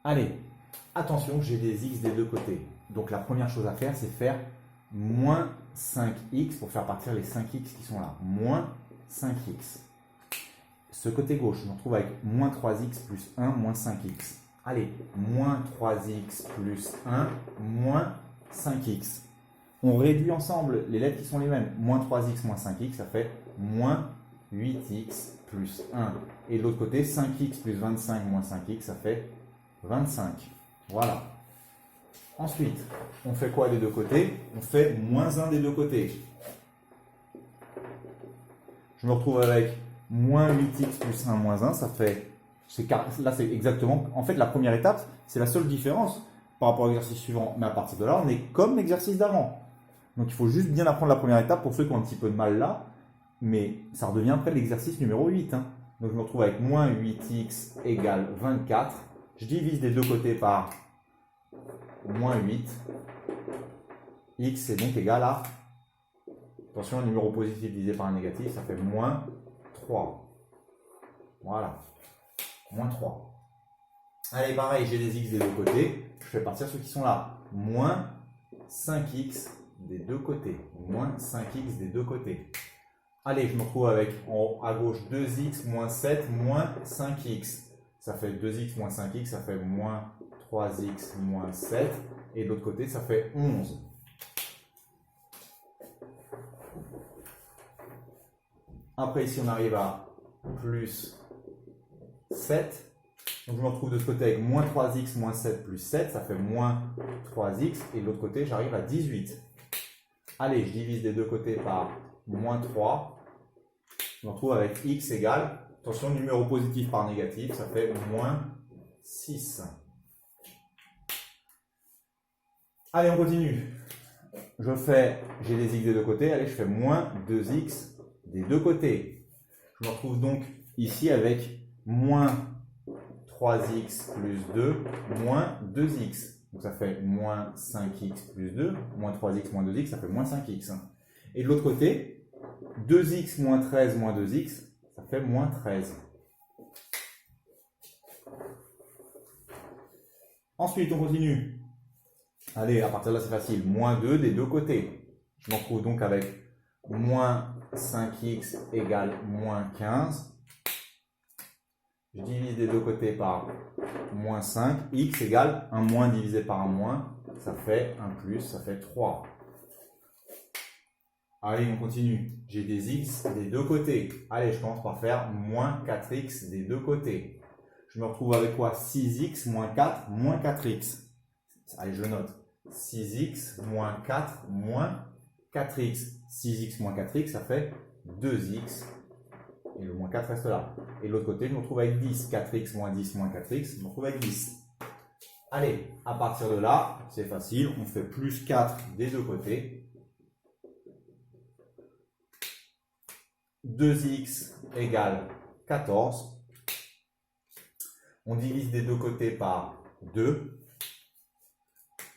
Allez, attention, j'ai des x des deux côtés. Donc la première chose à faire, c'est faire moins 5x pour faire partir les 5x qui sont là. Moins 5x. Ce côté gauche, je me retrouve avec moins 3x plus 1 moins 5x. Allez, moins 3x plus 1 moins 5x. On réduit ensemble les lettres qui sont les mêmes. Moins 3x moins 5x, ça fait moins 8x plus 1. Et de l'autre côté, 5x plus 25 moins 5x, ça fait 25. Voilà. Ensuite, on fait quoi des deux côtés? On fait moins 1 des deux côtés. Je me retrouve avec moins 8x plus 1 moins 1, ça fait... Là, c'est exactement... En fait, la première étape, c'est la seule différence par rapport à l'exercice suivant. Mais à partir de là, on est comme l'exercice d'avant. Donc, il faut juste bien apprendre la première étape pour ceux qui ont un petit peu de mal là. Mais ça redevient après l'exercice numéro 8. Hein. Donc, je me retrouve avec moins 8x égale 24. Je divise des deux côtés par moins 8. X est donc égal à... Attention, un numéro positif divisé par un négatif, ça fait moins 3. Voilà. Moins 3. Allez, pareil, j'ai des x des deux côtés. Je fais partir ceux qui sont là. Moins 5x des deux côtés. Moins 5x des deux côtés. Allez, je me retrouve avec en haut à gauche 2x moins 7 moins 5x. Ça fait 2x moins 5x, ça fait moins 3x moins 7. Et de l'autre côté, ça fait 11. Après, ici, on arrive à plus 7. Donc, je me retrouve de ce côté avec moins 3x moins 7 plus 7. Ça fait moins 3x. Et de l'autre côté, j'arrive à 18. Allez, je divise des deux côtés par moins 3. Je me retrouve avec x égale, attention, numéro positif par négatif, ça fait moins 6. Allez, on continue. J'ai des x des deux côtés. Allez, je fais moins 2x des deux côtés. Je me retrouve donc ici avec moins 3x plus 2 moins 2x. Donc ça fait moins 5x plus 2, moins 3x moins 2x, ça fait moins 5x. Et de l'autre côté, 2x moins 13 moins 2x, ça fait moins 13. Ensuite, on continue. Allez, à partir de là, c'est facile. Moins 2 des deux côtés. Je me retrouve donc avec moins 5x égale moins 15. Je divise des deux côtés par moins 5. X égale un moins divisé par un moins. Ça fait un plus, ça fait 3. Allez, on continue. J'ai des x des deux côtés. Allez, je commence par faire moins 4x des deux côtés. Je me retrouve avec quoi? 6x moins 4 moins 4x. Allez, je note. 6x moins 4 moins 4x. 6x moins 4x, ça fait 2x. Et le moins 4 reste là. Et de l'autre côté, je me retrouve avec 10. 4x moins 10 moins 4x, je me retrouve avec 10. Allez, à partir de là, c'est facile. On fait plus 4 des deux côtés. 2x égale 14. On divise des deux côtés par 2.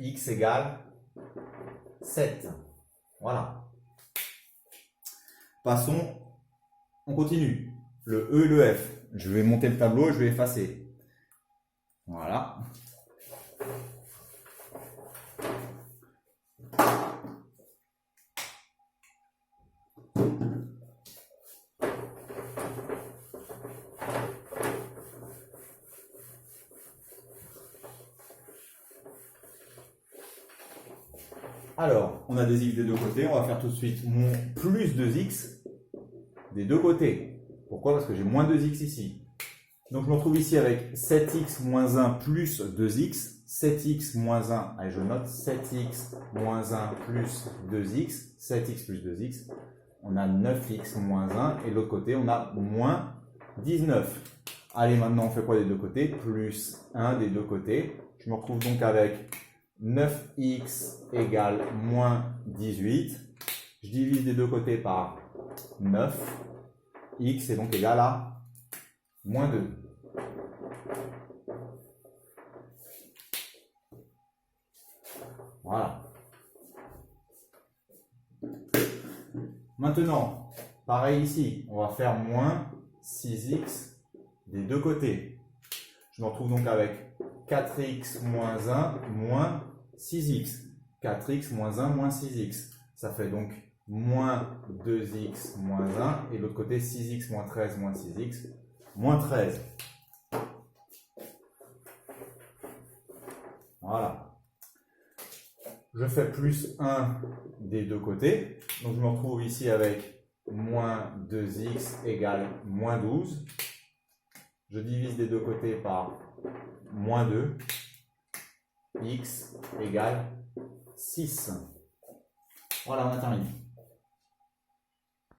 X égale 7. Voilà. Passons, on continue. Le E et le F. Je vais monter le tableau et je vais effacer. Voilà. Alors, on a des x des deux côtés. On va faire tout de suite mon plus 2x des deux côtés. Pourquoi? Parce que j'ai moins 2x ici. Donc, je me retrouve ici avec 7x moins 1 plus 2x. 7x moins 1, allez, je note. 7x moins 1 plus 2x. 7x plus 2x. On a 9x moins 1. Et de l'autre côté, on a moins 19. Allez, maintenant, on fait quoi des deux côtés? Plus 1 des deux côtés. Je me retrouve donc avec 9x égale moins 18. Je divise des deux côtés par 9. X est donc égal à moins 2. Voilà. Maintenant, pareil ici, on va faire moins 6x des deux côtés. Je me retrouve donc avec 4x moins 1 moins 6x. 4x moins 1 moins 6x. Ça fait donc moins 2x moins 1. Et de l'autre côté, 6x moins 13 moins 6x moins 13. Voilà. Je fais plus 1 des deux côtés. Donc je me retrouve ici avec moins 2x égale moins 12. Je divise des deux côtés par moins 2. X égale 6. Voilà, on a terminé.